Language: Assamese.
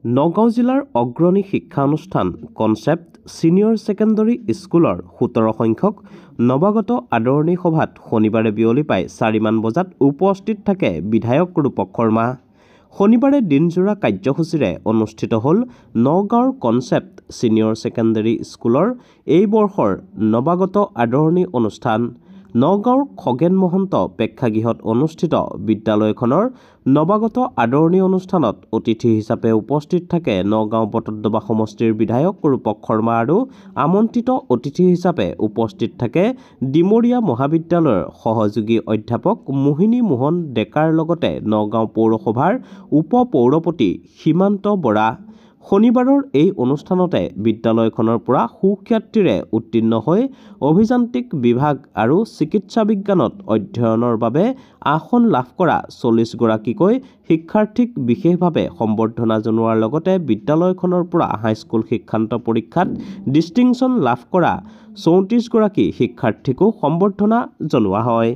নগাঁও জিলাৰ অগ্ৰণী শিক্ষা অনুষ্ঠান কনচেপ্ট ছিনিয়ৰ ছেকেণ্ডাৰী স্কুলৰ ১৭ সংখ্যক নৱাগত আদৰণি সভাত শনিবাৰে বিয়লি প্ৰায় ৪ মান বজাত উপস্থিত থাকে বিধায়ক ৰূপক শৰ্মা। শনিবাৰে দিনজোৰা কাৰ্যসূচীৰে অনুষ্ঠিত হ'ল নগাঁৱৰ কনচেপ্ট ছিনিয়ৰ ছেকেণ্ডাৰী স্কুলৰ এই বৰ্ষৰ নৱাগত আদৰণি অনুষ্ঠান। নগাঁৱৰ খগেন মহন্ত প্ৰেক্ষাগৃহত অনুষ্ঠিত বিদ্যালয়খনৰ নৱাগত আদৰণি অনুষ্ঠানত অতিথি হিচাপে উপস্থিত থাকে নগাঁও বটদ্ৰৱা সমষ্টিৰ বিধায়ক ৰূপক শৰ্মা আৰু আমন্ত্ৰিত অতিথি হিচাপে উপস্থিত থাকে ডিমৰীয়া মহাবিদ্যালয়ৰ সহযোগী অধ্যাপক মোহিনী মোহন ডেকাৰ লগতে নগাঁও পৌৰসভাৰ উপ পৌৰপতি সীমান্ত বৰা। শনিবাৰৰ এই অনুষ্ঠানতে বিদ্যালয়খনৰ পৰা সুখ্যাতিৰে উত্তীৰ্ণ হৈ অভিযান্ত্ৰিক বিভাগ আৰু চিকিৎসা বিজ্ঞানত অধ্যয়নৰ বাবে আসন লাভ কৰা ৪০ গৰাকীকৈ শিক্ষাৰ্থীক বিশেষভাৱে সম্বৰ্ধনা জনোৱাৰ লগতে বিদ্যালয়খনৰ পৰা হাইস্কুল শিক্ষান্ত পৰীক্ষাত ডিষ্টিংশ্যন লাভ কৰা ৩৪ গৰাকী শিক্ষাৰ্থীকো সম্বৰ্ধনা জনোৱা হয়।